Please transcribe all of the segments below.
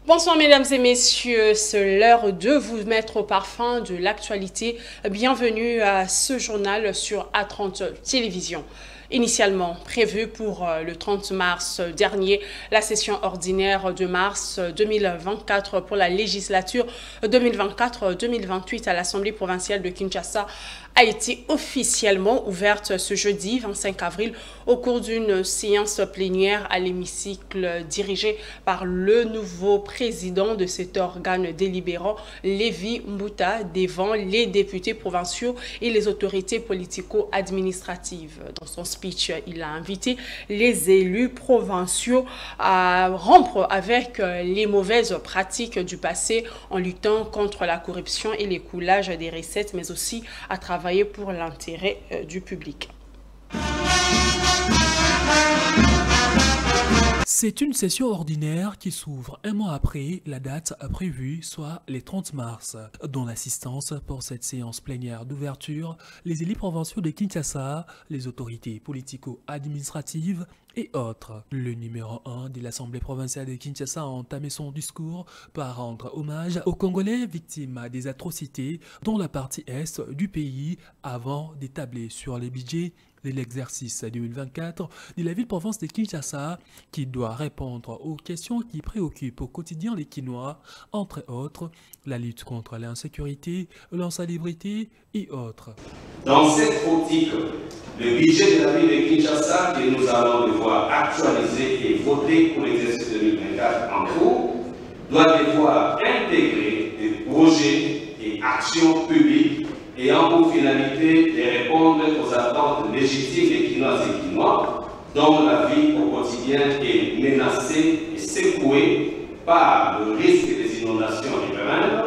Bonsoir mesdames et messieurs, c'est l'heure de vous mettre au parfum de l'actualité. Bienvenue à ce journal sur A30 Télévision. Initialement prévue pour le 30 mars dernier, la session ordinaire de mars 2024 pour la législature 2024-2028 à l'Assemblée provinciale de Kinshasa a été officiellement ouverte ce jeudi 25 avril au cours d'une séance plénière à l'hémicycle dirigée par le nouveau président de cet organe délibérant, Lévi Mbuta, devant les députés provinciaux et les autorités politico-administratives. Dans son speech, il a invité les élus provinciaux à rompre avec les mauvaises pratiques du passé en luttant contre la corruption et l'écoulage des recettes, mais aussi à travailler pour l'intérêt du public. C'est une session ordinaire qui s'ouvre un mois après la date prévue, soit les 30 mars, dont l'assistance pour cette séance plénière d'ouverture, les élus provinciaux de Kinshasa, les autorités politico-administratives et autres. Le numéro 1 de l'Assemblée provinciale de Kinshasa a entamé son discours par rendre hommage aux Congolais victimes des atrocités dans la partie est du pays avant d'établir sur les budgets de l'exercice 2024 de la ville-province de Kinshasa qui doit répondre aux questions qui préoccupent au quotidien les Kinois, entre autres la lutte contre l'insécurité, l'insalubrité et autres. Dans cette optique, le budget de la ville de Kinshasa que nous allons devoir actualiser et voter pour l'exercice 2024 en cours doit devoir intégrer des projets et actions publiques ayant pour finalité de répondre aux attentes légitimes des Kinoises et Kinois dont la vie au quotidien est menacée et secouée par le risque des inondations riveraines,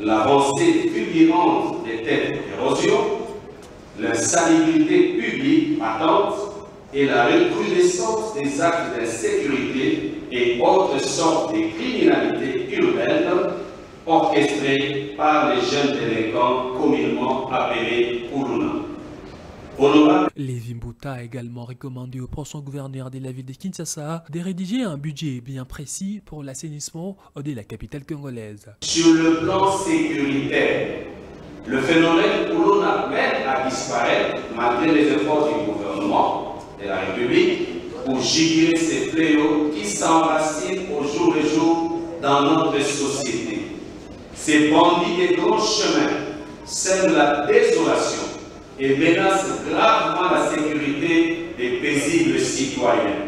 l'avancée fulgurante des têtes d'érosion, l'insalubrité publique patente et la recrudescence des actes d'insécurité et autres sortes de criminalité urbaine orchestrée par les jeunes délinquants communément appelés Kuluna. Lévi Mbuta a également recommandé au prochain gouverneur de la ville de Kinshasa de rédiger un budget bien précis pour l'assainissement de la capitale congolaise. Sur le plan sécuritaire, le phénomène Kuluna peine à disparaître malgré les efforts du gouvernement de la République pour juguler ces fléaux qui s'enracinent au jour le jour dans notre société. Ces bandits des grands chemins sèment la désolation et menacent gravement la sécurité des paisibles citoyens.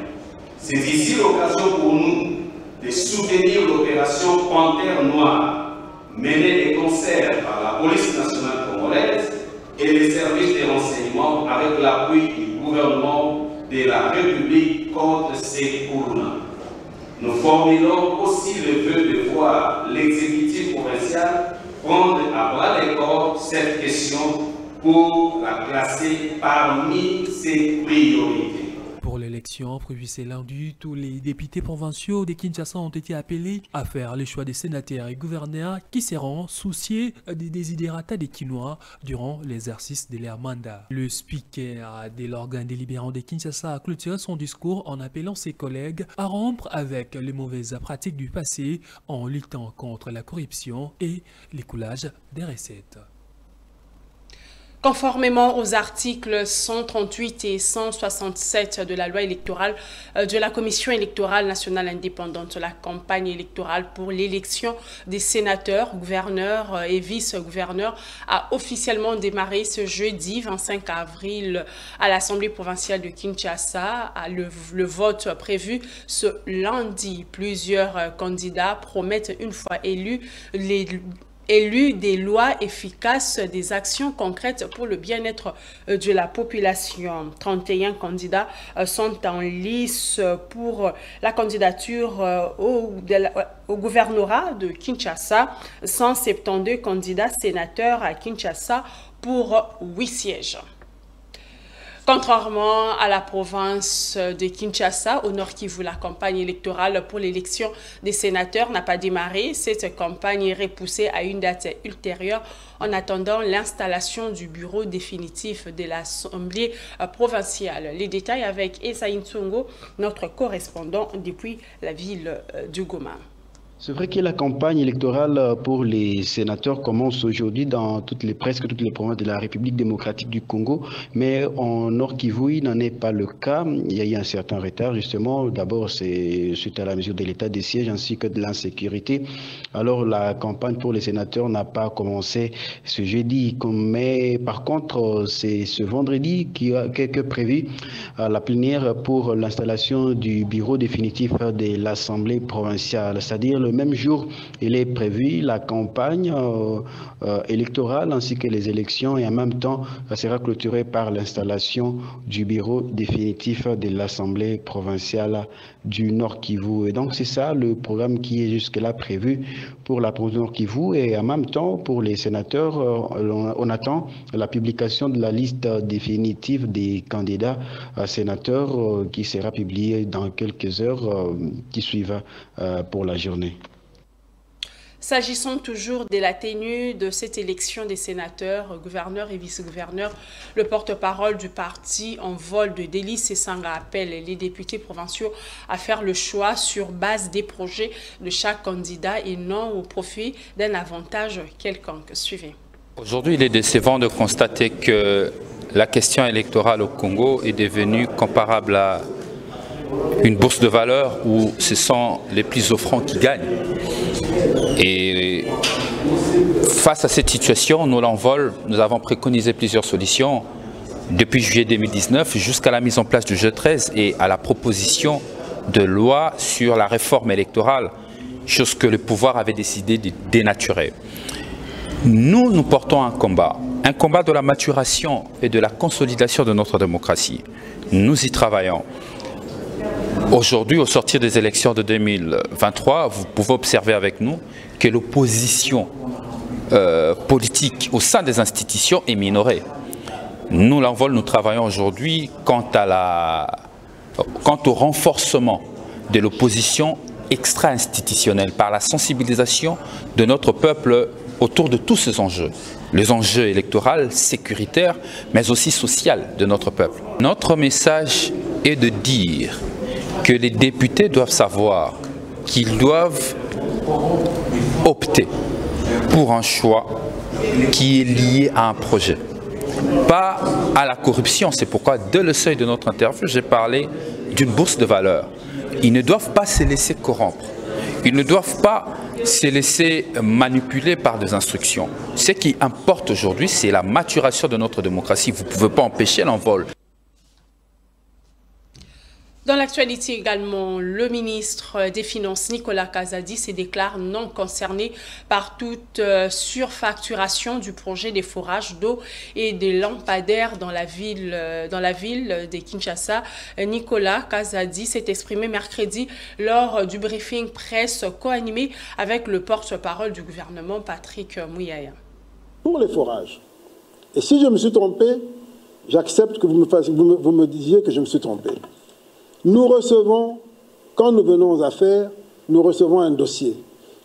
C'est ici l'occasion pour nous de soutenir l'opération Panthère Noire, menée de concert par la police nationale congolaise et les services de renseignement avec l'appui du gouvernement de la République contre ces Kuluna. Nous formulons aussi le vœu de voir l'exécutif provincial prendre à bras le corps cette question pour la classer parmi ses priorités. Pour l'élection prévue ce lundi, tous les députés provinciaux de Kinshasa ont été appelés à faire le choix des sénateurs et gouverneurs qui seront souciés des désidérata des Kinois durant l'exercice de leur mandat. Le speaker de l'organe délibérant de Kinshasa a clôturé son discours en appelant ses collègues à rompre avec les mauvaises pratiques du passé en luttant contre la corruption et l'écoulage des recettes. Conformément aux articles 138 et 167 de la loi électorale de la Commission électorale nationale indépendante, la campagne électorale pour l'élection des sénateurs, gouverneurs et vice-gouverneurs a officiellement démarré ce jeudi 25 avril à l'Assemblée provinciale de Kinshasa. Le vote prévu ce lundi. Plusieurs candidats promettent, une fois élus des lois efficaces, des actions concrètes pour le bien-être de la population. 31 candidats sont en lice pour la candidature au gouvernorat de Kinshasa, 172 candidats sénateurs à Kinshasa pour 8 sièges. Contrairement à la province de Kinshasa, au Nord Kivu, la campagne électorale pour l'élection des sénateurs n'a pas démarré. Cette campagne est repoussée à une date ultérieure en attendant l'installation du bureau définitif de l'Assemblée provinciale. Les détails avec Esaïn Tsongo, notre correspondant depuis la ville de Goma. C'est vrai que la campagne électorale pour les sénateurs commence aujourd'hui dans presque toutes les provinces de la République démocratique du Congo, mais en Nord Kivu, il n'en est pas le cas. Il y a eu un certain retard, justement. D'abord, c'est suite à la mesure de l'état des sièges ainsi que de l'insécurité. Alors, la campagne pour les sénateurs n'a pas commencé ce jeudi, mais par contre, c'est ce vendredi qui est prévu la plénière pour l'installation du bureau définitif de l'Assemblée provinciale, c'est-à-dire le même jour, il est prévu la campagne électorale ainsi que les élections et en même temps, ça sera clôturé par l'installation du bureau définitif de l'Assemblée provinciale du Nord Kivu. Et donc, c'est ça le programme qui est jusque-là prévu pour la province du Nord Kivu. Et en même temps, pour les sénateurs, on attend la publication de la liste définitive des candidats sénateurs qui sera publiée dans quelques heures qui suivent pour la journée. S'agissant toujours de la tenue de cette élection des sénateurs, gouverneurs et vice-gouverneurs, le porte-parole du parti en vol de délices et Sanga appelle les députés provinciaux à faire le choix sur base des projets de chaque candidat et non au profit d'un avantage quelconque. Suivez. Aujourd'hui, il est décevant de constater que la question électorale au Congo est devenue comparable à une bourse de valeur où ce sont les plus offrants qui gagnent. Et face à cette situation, nous l'envol, nous avons préconisé plusieurs solutions depuis juillet 2019 jusqu'à la mise en place du G13 et à la proposition de loi sur la réforme électorale, chose que le pouvoir avait décidé de dénaturer. Nous portons un combat de la maturation et de la consolidation de notre démocratie. Nous y travaillons. Aujourd'hui, au sortir des élections de 2023, vous pouvez observer avec nous que l'opposition politique au sein des institutions est minorée. Nous, l'envol, nous travaillons aujourd'hui quant au renforcement de l'opposition extra-institutionnelle par la sensibilisation de notre peuple autour de tous ces enjeux. Les enjeux électoraux, sécuritaires, mais aussi sociaux de notre peuple. Notre message est de dire que les députés doivent savoir qu'ils doivent opter pour un choix qui est lié à un projet, pas à la corruption. C'est pourquoi, dès le seuil de notre interview, j'ai parlé d'une bourse de valeur. Ils ne doivent pas se laisser corrompre. Ils ne doivent pas se laisser manipuler par des instructions. Ce qui importe aujourd'hui, c'est la maturation de notre démocratie. Vous ne pouvez pas empêcher l'envol. Dans l'actualité également, le ministre des Finances, Nicolas Kazadi, se déclare non concerné par toute surfacturation du projet des forages d'eau et des lampadaires dans la ville de Kinshasa. Nicolas Kazadi s'est exprimé mercredi lors du briefing presse co-animé avec le porte-parole du gouvernement, Patrick Mouyaya. Pour les forages, et si je me suis trompé, j'accepte que vous me disiez que je me suis trompé. Nous recevons, quand nous venons aux affaires, nous recevons un dossier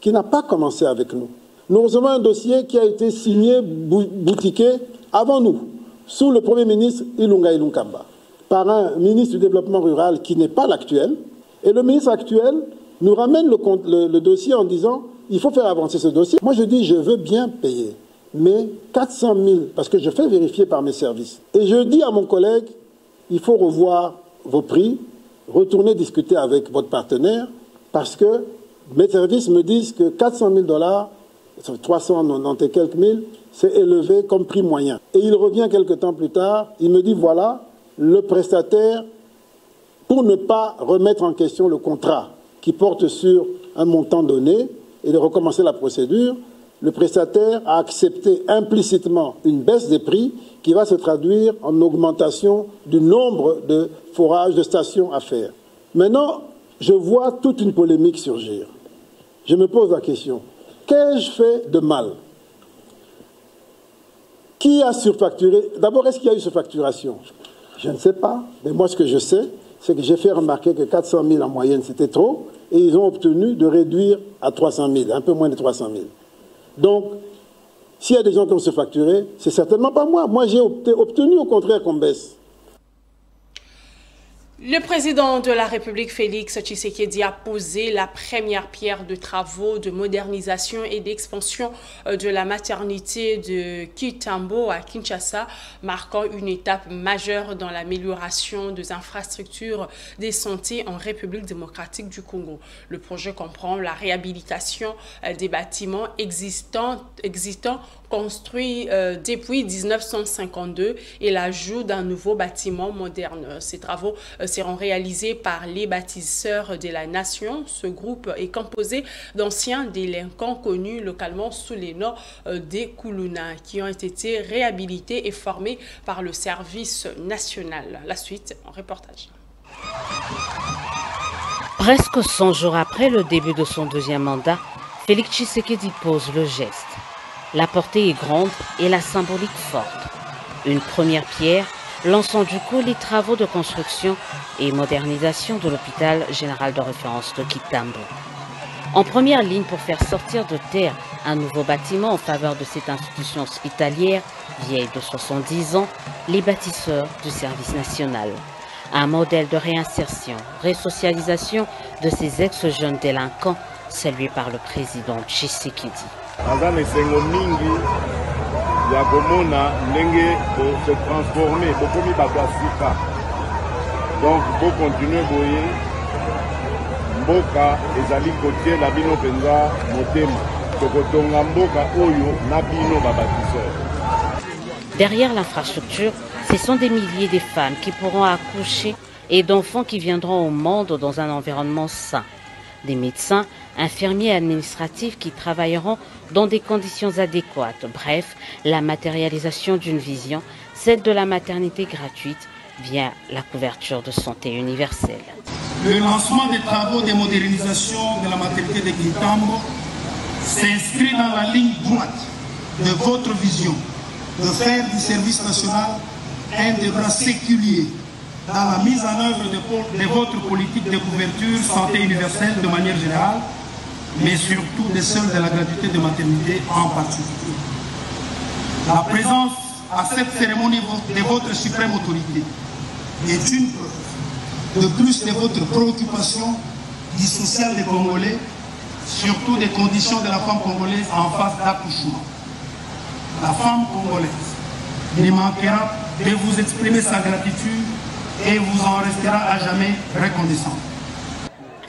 qui n'a pas commencé avec nous. Nous recevons un dossier qui a été signé, boutiqué avant nous, sous le Premier ministre Ilunga Ilunkamba, par un ministre du Développement rural qui n'est pas l'actuel. Et le ministre actuel nous ramène le dossier en disant il faut faire avancer ce dossier. Moi je dis je veux bien payer, mais 400 000, parce que je fais vérifier par mes services. Et je dis à mon collègue il faut revoir vos prix, retournez discuter avec votre partenaire parce que mes services me disent que 400 000 $, 390 et quelques mille, c'est élevé comme prix moyen. Et il revient quelques temps plus tard, il me dit voilà, le prestataire, pour ne pas remettre en question le contrat qui porte sur un montant donné et de recommencer la procédure, le prestataire a accepté implicitement une baisse des prix qui va se traduire en augmentation du nombre de forages, de stations à faire. Maintenant, je vois toute une polémique surgir. Je me pose la question, qu'ai-je fait de mal? Qui a surfacturé? D'abord, est-ce qu'il y a eu surfacturation? Je ne sais pas, mais moi ce que je sais, c'est que j'ai fait remarquer que 400 000 en moyenne, c'était trop, et ils ont obtenu de réduire à 300 000, un peu moins de 300 000. Donc, s'il y a des gens qui ont surfacturé, c'est certainement pas moi. Moi, j'ai obtenu au contraire qu'on baisse. Le président de la République, Félix Tshisekedi, a posé la première pierre de travaux de modernisation et d'expansion de la maternité de Kitambo à Kinshasa, marquant une étape majeure dans l'amélioration des infrastructures de santé en République démocratique du Congo. Le projet comprend la réhabilitation des bâtiments existants construits depuis 1952 et l'ajout d'un nouveau bâtiment moderne. Ces travaux seront réalisés par les bâtisseurs de la nation. Ce groupe est composé d'anciens délinquants connus localement sous les noms des Kuluna qui ont été réhabilités et formés par le service national. La suite en reportage. Presque 100 jours après le début de son deuxième mandat, Félix Tshisekedi pose le geste. La portée est grande et la symbolique forte. Une première pierre lançant du coup les travaux de construction et modernisation de l'hôpital général de référence de Kitambo. En première ligne pour faire sortir de terre un nouveau bâtiment en faveur de cette institution hospitalière vieille de 70 ans, les bâtisseurs du service national. Un modèle de réinsertion, resocialisation de ces ex-jeunes délinquants salué par le président Tshisekedi. ya komona ndenge se transformer bokomi bato ya sika donc bokontinue boye mboka ezali kotiela bino mpenza motema tokotonga mboka oyo na bino babâtisseur. Derrière l'infrastructure, ce sont des milliers de femmes qui pourront accoucher et d'enfants qui viendront au monde dans un environnement sain. Des médecins, infirmiers administratifs qui travailleront dans des conditions adéquates. Bref, la matérialisation d'une vision, celle de la maternité gratuite via la couverture de santé universelle. Le lancement des travaux de modernisation de la maternité de Kitambo s'inscrit dans la ligne droite de votre vision de faire du service national un des bras séculiers dans la mise en œuvre de votre politique de couverture santé universelle de manière générale, mais surtout de celle de la gratuité de maternité en particulier. La présence à cette cérémonie de votre suprême autorité est une preuve de plus de votre préoccupation du social des Congolais, surtout des conditions de la femme congolaise en phase d'accouchement. La femme congolaise ne manquera de vous exprimer sa gratitude et vous en restera à jamais reconnaissant.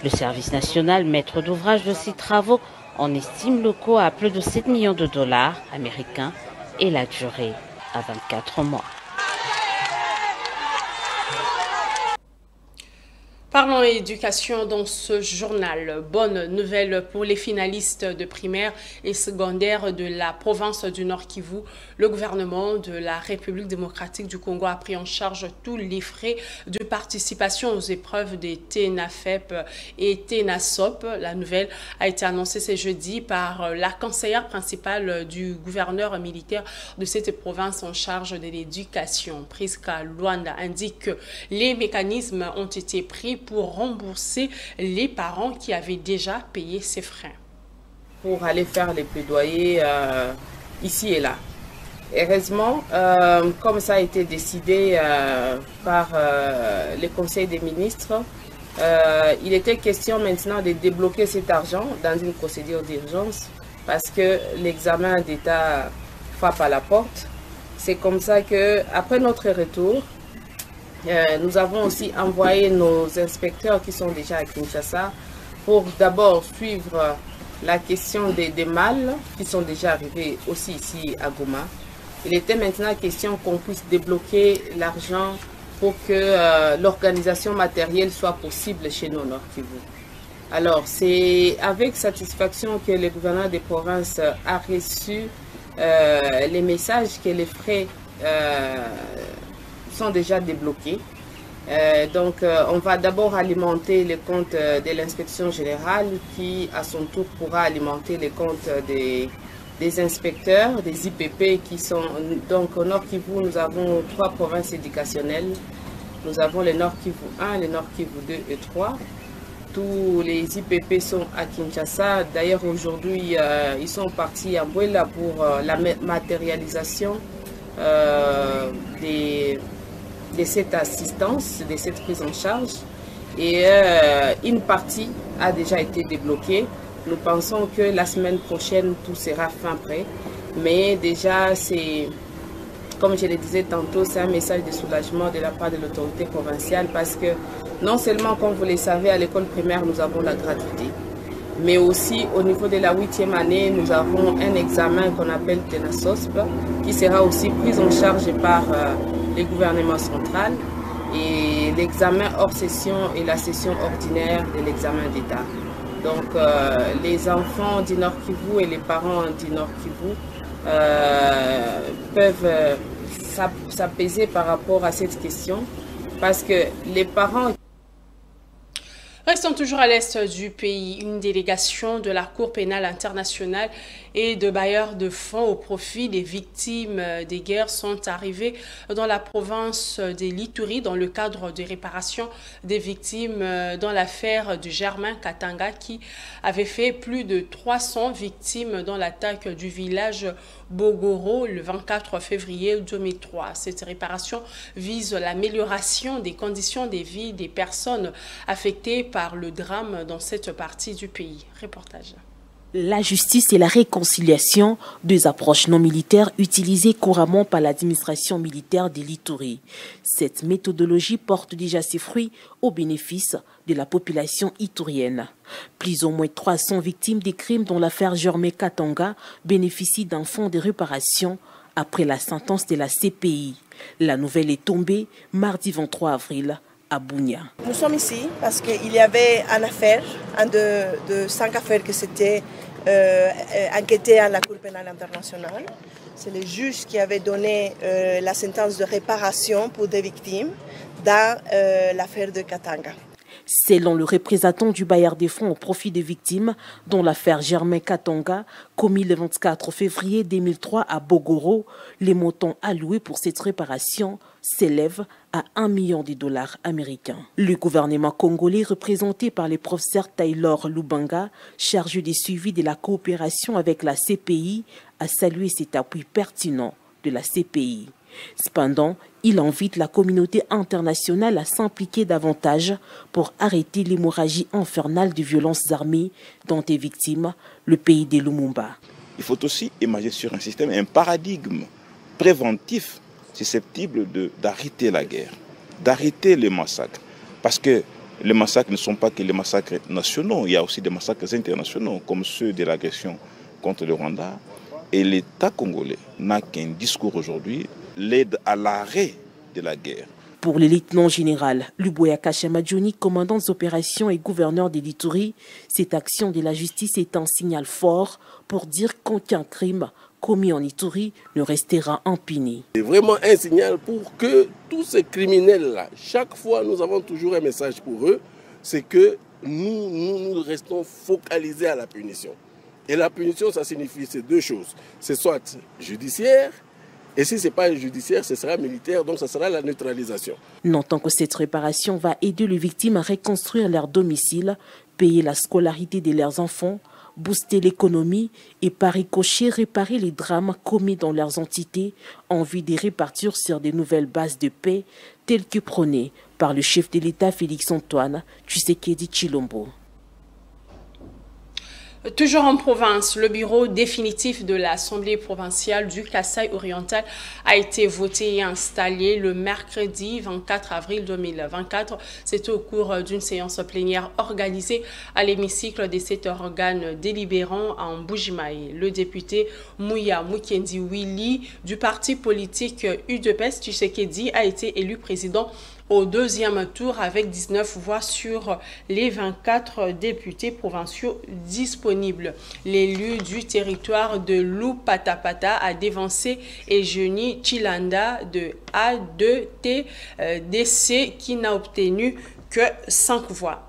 Le service national, maître d'ouvrage de ces travaux, en estime le coût à plus de 7 millions de dollars américains et la durée à 24 mois. Parlons éducation dans ce journal. Bonne nouvelle pour les finalistes de primaire et secondaire de la province du Nord Kivu. Le gouvernement de la République démocratique du Congo a pris en charge tous les frais de participation aux épreuves des TENAFEP et TENASOP. La nouvelle a été annoncée ce jeudi par la conseillère principale du gouverneur militaire de cette province en charge de l'éducation. Priska Luanda indique que les mécanismes ont été pris pour rembourser les parents qui avaient déjà payé ces frais. Pour aller faire les plaidoyers ici et là. Heureusement, comme ça a été décidé par le Conseil des ministres, il était question maintenant de débloquer cet argent dans une procédure d'urgence parce que l'examen d'État frappe à la porte. C'est comme ça qu'après notre retour, nous avons aussi envoyé nos inspecteurs qui sont déjà à Kinshasa pour d'abord suivre la question des mâles qui sont déjà arrivés aussi ici à Goma. Il était maintenant question qu'on puisse débloquer l'argent pour que l'organisation matérielle soit possible chez nous au Nord Kivu. Alors, c'est avec satisfaction que le gouverneur des provinces a reçu les messages que les frais sont déjà débloqués. Donc, on va d'abord alimenter les comptes de l'inspection générale qui, à son tour, pourra alimenter les comptes des inspecteurs, des IPP qui sont... Donc, au Nord Kivu, nous avons 3 provinces éducationnelles. Nous avons le Nord Kivu 1, le Nord Kivu 2 et 3. Tous les IPP sont à Kinshasa. D'ailleurs, aujourd'hui, ils sont partis à Bouela pour la matérialisation des cette assistance, de cette prise en charge. Et une partie a déjà été débloquée. Nous pensons que la semaine prochaine, tout sera fin prêt. Mais déjà, c'est, comme je le disais tantôt, c'est un message de soulagement de la part de l'autorité provinciale parce que non seulement, comme vous le savez, à l'école primaire, nous avons la gratuité, mais aussi au niveau de la 8e année, nous avons un examen qu'on appelle TENASOSP qui sera aussi pris en charge par le gouvernement central et l'examen hors session et la session ordinaire de l'examen d'État. Donc les enfants du Nord Kivu et les parents du Nord Kivu peuvent s'apaiser par rapport à cette question parce que les parents... Restons toujours à l'est du pays. Une délégation de la Cour pénale internationale et de bailleurs de fonds au profit des victimes des guerres sont arrivés dans la province de l'Ituri dans le cadre de réparation des victimes dans l'affaire de Germain Katanga qui avait fait plus de 300 victimes dans l'attaque du village Bogoro le 24 février 2003. Cette réparation vise l'amélioration des conditions de vie des personnes affectées par le drame dans cette partie du pays. Reportage. La justice et la réconciliation, deux approches non militaires utilisées couramment par l'administration militaire de l'Ituri. Cette méthodologie porte déjà ses fruits au bénéfice de la population iturienne. Plus ou moins 300 victimes des crimes dans l'affaire Germain Katanga bénéficient d'un fonds de réparation après la sentence de la CPI. La nouvelle est tombée mardi 23 avril. À Bunia. Nous sommes ici parce qu'il y avait une affaire, un de 5 affaires qui s'étaient enquêtées à la Cour pénale internationale. C'est le juge qui avait donné la sentence de réparation pour des victimes dans l'affaire de Katanga. Selon le représentant du bailleur des fonds au profit des victimes, dont l'affaire Germain Katanga, commis le 24 février 2003 à Bogoro, les montants alloués pour cette réparation s'élèvent à $1 million américains. Le gouvernement congolais, représenté par le professeur Taylor Lubanga, chargé du suivi de la coopération avec la CPI, a salué cet appui pertinent de la CPI. Cependant, il invite la communauté internationale à s'impliquer davantage pour arrêter l'hémorragie infernale de violences armées dont est victime le pays de Lumumba. Il faut aussi imaginer sur un système, un paradigme préventif susceptible d'arrêter la guerre, d'arrêter les massacres. Parce que les massacres ne sont pas que les massacres nationaux, il y a aussi des massacres internationaux comme ceux de l'agression contre le Rwanda. Et l'État congolais n'a qu'un discours aujourd'hui, l'aide à l'arrêt de la guerre. Pour le lieutenant général Luboya Kashamadjouni, commandant des opérations et gouverneur de l'Ituri, cette action de la justice est un signal fort pour dire qu'aucun crime commis en Ituri ne restera impuni. C'est vraiment un signal pour que tous ces criminels-là, chaque fois nous avons toujours un message pour eux, c'est que nous restons focalisés à la punition. Et la punition, ça signifie ces deux choses. C'est soit judiciaire, et si ce n'est pas judiciaire, ce sera militaire, donc ça sera la neutralisation. Notons que cette réparation va aider les victimes à reconstruire leur domicile, payer la scolarité de leurs enfants, booster l'économie et par ricochet réparer les drames commis dans leurs entités en vue de répartir sur de nouvelles bases de paix telles que prônées par le chef de l'État Félix-Antoine Tshisekedi Tshilombo. Toujours en province, le bureau définitif de l'Assemblée provinciale du Kasaï oriental a été voté et installé le mercredi 24 avril 2024. C'était au cours d'une séance plénière organisée à l'hémicycle de cet organe délibérant en Mbujimayi. Le député Mouya Mukendi Willy du parti politique UDPS Tshisekedi a été élu président au deuxième tour avec 19 voix sur les 24 députés provinciaux disponibles. L'élu du territoire de Lupatapata a dévancé Eugénie Chilanda de A2TDC qui n'a obtenu que 5 voix.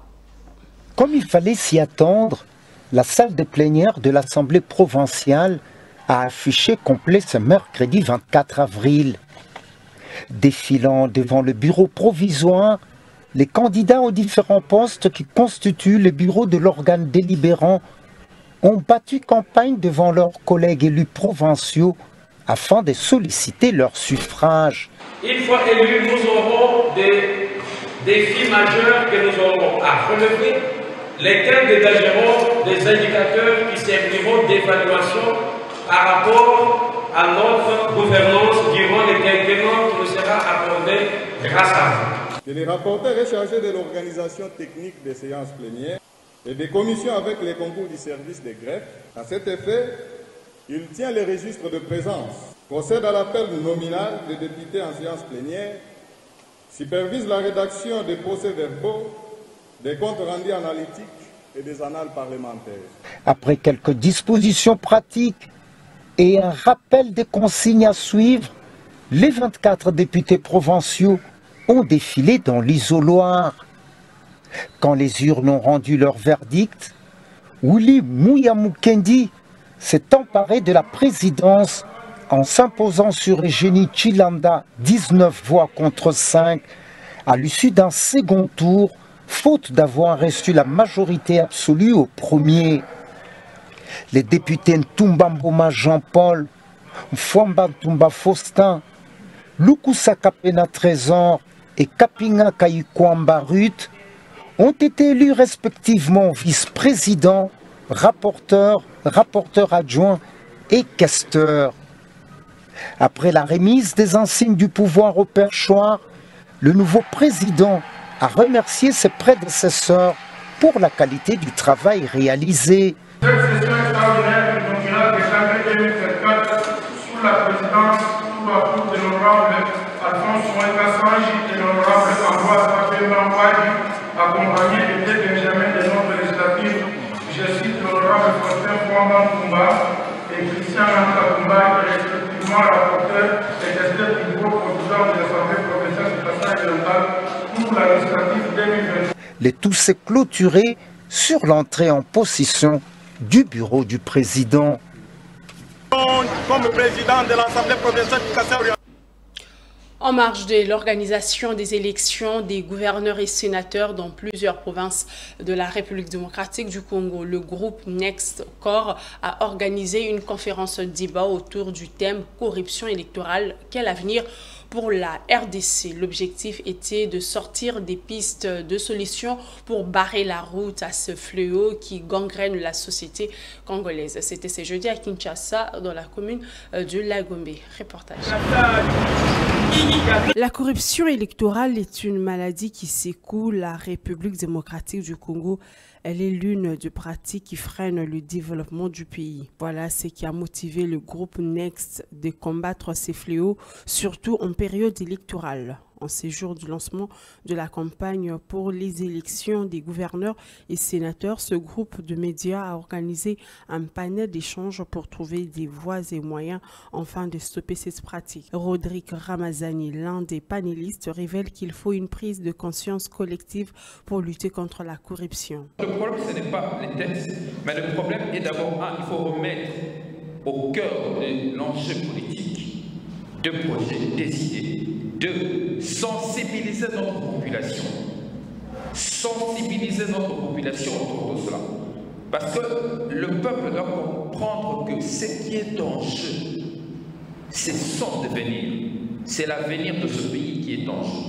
Comme il fallait s'y attendre, la salle de plénière de l'Assemblée provinciale a affiché complet ce mercredi 24 avril. Défilant devant le bureau provisoire, les candidats aux différents postes qui constituent le bureau de l'organe délibérant ont battu campagne devant leurs collègues élus provinciaux afin de solliciter leur suffrage. Une fois élus, nous aurons des défis majeurs que nous aurons à relever, lesquels dégageront des indicateurs qui serviront d'évaluation par rapport à notre gouvernance durant les quinquennats qui nous sera accordé grâce à vous. Que les rapporteurs est chargé de l'organisation technique des séances plénières et des commissions avec les concours du service des greffes. À cet effet, il tient les registres de présence, procède à l'appel nominal des députés en séance plénière, supervise la rédaction des procès-verbaux, des comptes rendus analytiques et des annales parlementaires. Après quelques dispositions pratiques et un rappel des consignes à suivre, les 24 députés provinciaux ont défilé dans l'isoloir. Quand les urnes ont rendu leur verdict, Willy Mouyamukendi s'est emparé de la présidence en s'imposant sur Eugénie Chilanda 19 voix contre 5 à l'issue d'un second tour, faute d'avoir reçu la majorité absolue au premier. Les députés Ntumba Mboma Jean-Paul, Mfwamba Ntumba Faustin, Lukusa Kapena Trésor et Kapinga Kayikwamba Ruth ont été élus respectivement vice-président, rapporteur, rapporteur adjoint et questeur. Après la remise des insignes du pouvoir au perchoir, le nouveau président a remercié ses prédécesseurs pour la qualité du travail réalisé. Cette session extraordinaire inaugurale de janvier 2024 sous la présidence sous la coupe de l'honorable Alphonse Moïka Sanji et l'honorable Ambroise Papemba Mbadi, accompagné de deux benjamins des nombres législatifs, je cite l'honorable Faustin Fouamba Ntumba et Christian Lantakumba, respectivement rapporteur et testeur du bureau provisoire de l'Assemblée provinciale du Kassaï oriental pour la législative 2020. Le tout s'est clôturé sur l'entrée en possession du bureau du président. Comme président de l'Assemblée provinciale du Kassaï oriental. En marge de l'organisation des élections des gouverneurs et sénateurs dans plusieurs provinces de la République démocratique du Congo, le groupe Next Corps a organisé une conférence débat autour du thème « Corruption électorale, quel avenir ?» pour la RDC. L'objectif était de sortir des pistes de solutions pour barrer la route à ce fléau qui gangrène la société congolaise. C'était ce jeudi à Kinshasa, dans la commune de Lagombe. Reportage. La corruption électorale est une maladie qui secoue la République démocratique du Congo. Elle est l'une des pratiques qui freinent le développement du pays. Voilà ce qui a motivé le groupe Next de combattre ces fléaux, surtout en période électorale. En ces jours du lancement de la campagne pour les élections des gouverneurs et sénateurs, ce groupe de médias a organisé un panel d'échanges pour trouver des voies et moyens afin de stopper cette pratique. Rodrigue Ramazani, l'un des panélistes, révèle qu'il faut une prise de conscience collective pour lutter contre la corruption. Le problème, ce n'est pas les textes, mais le problème est d'abord, il faut remettre au cœur de l'enjeu politique de projets, des idées, de sensibiliser notre population. Sensibiliser notre population autour de cela. Parce que le peuple doit comprendre que ce qui est en jeu, c'est son devenir. C'est l'avenir de ce pays qui est en jeu.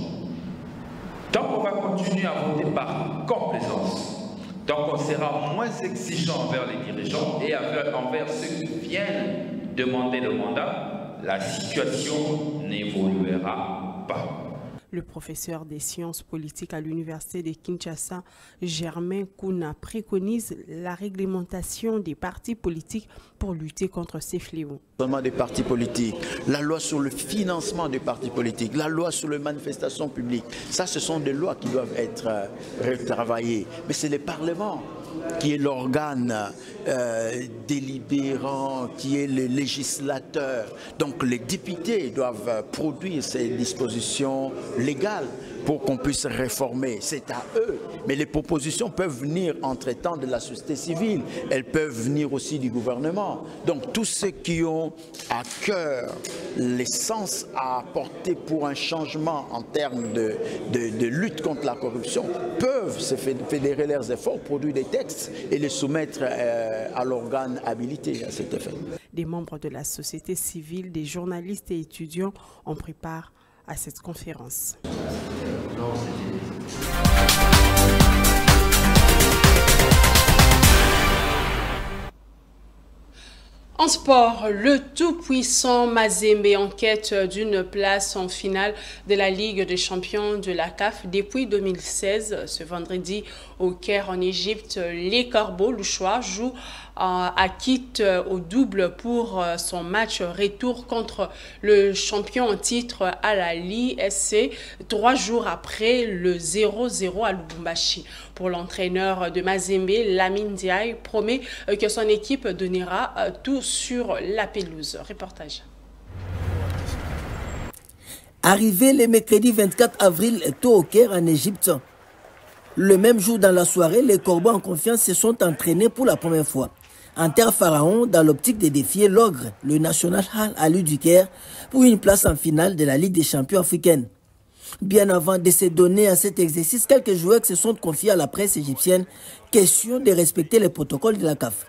Tant qu'on va continuer à voter par complaisance, tant qu'on sera moins exigeant envers les dirigeants et envers ceux qui viennent demander le mandat, la situation n'évoluera pas. Le professeur des sciences politiques à l'université de Kinshasa, Germain Kouna, préconise la réglementation des partis politiques pour lutter contre ces fléaux. Des partis politiques, la loi sur le financement des partis politiques, la loi sur les manifestations publiques, ça ce sont des lois qui doivent être retravaillées. Mais c'est le Parlement qui est l'organe délibérant, qui est le législateur. Donc les députés doivent produire ces dispositions légales pour qu'on puisse réformer. C'est à eux. Mais les propositions peuvent venir entre-temps de la société civile. Elles peuvent venir aussi du gouvernement. Donc tous ceux qui ont à cœur l'essence à apporter pour un changement en termes de lutte contre la corruption peuvent se fédérer leurs efforts, produire des textes et les soumettre à l'organe habilité à cet effet. Des membres de la société civile, des journalistes et étudiants ont pris part à cette conférence. En sport, le tout-puissant Mazembe en quête d'une place en finale de la Ligue des champions de la CAF depuis 2016. Ce vendredi au Caire en Égypte, les Corbeaux louchois jouent à quitte au double pour son match retour contre le champion en titre à la l'ISC 3 jours après le 0-0 à Lubumbashi. Pour l'entraîneur de Mazembe, Lamine Diaye promet que son équipe donnera tout sur la pelouse. Reportage. Arrivé le mercredi 24 avril tôt au Caire en Égypte, le même jour dans la soirée, les Corbeaux en confiance se sont entraînés pour la première fois en terre pharaon dans l'optique de défier l'ogre, le National Al Ahly du Caire, pour une place en finale de la Ligue des champions africaine. Bien avant de se donner à cet exercice, quelques joueurs se sont confiés à la presse égyptienne, question de respecter les protocoles de la CAF.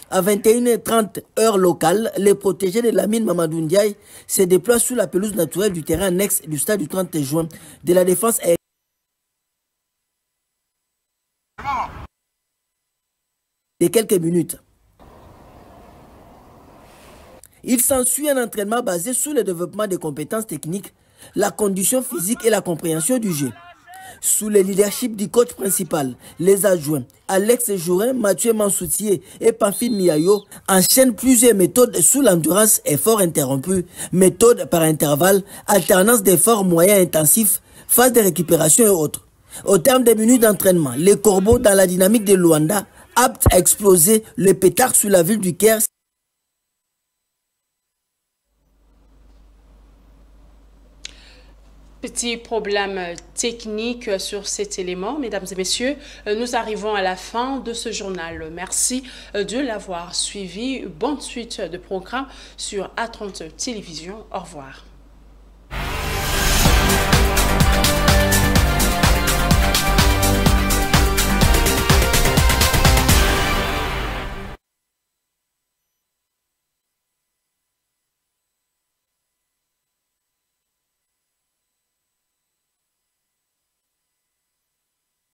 À 21h30 heure locale, les protégés de Lamine Mamadou Ndiaye se déploient sur la pelouse naturelle du terrain annexe du stade du 30 juin de la défense aérienne. De quelques minutes. Il s'ensuit un entraînement basé sur le développement des compétences techniques, la condition physique et la compréhension du jeu. Sous le leadership du coach principal, les adjoints Alex Jourin, Mathieu Mansoutier et Pamphile Miayo enchaînent plusieurs méthodes sous l'endurance effort interrompu, méthode par intervalle, alternance d'efforts moyens intensifs, phase de récupération et autres. Au terme des minutes d'entraînement, les Corbeaux dans la dynamique de Luanda, aptes à exploser le pétard sur la ville du Caire. Petit problème technique sur cet élément. Mesdames et messieurs, nous arrivons à la fin de ce journal. Merci de l'avoir suivi. Bonne suite de programmes sur A30 Télévision. Au revoir.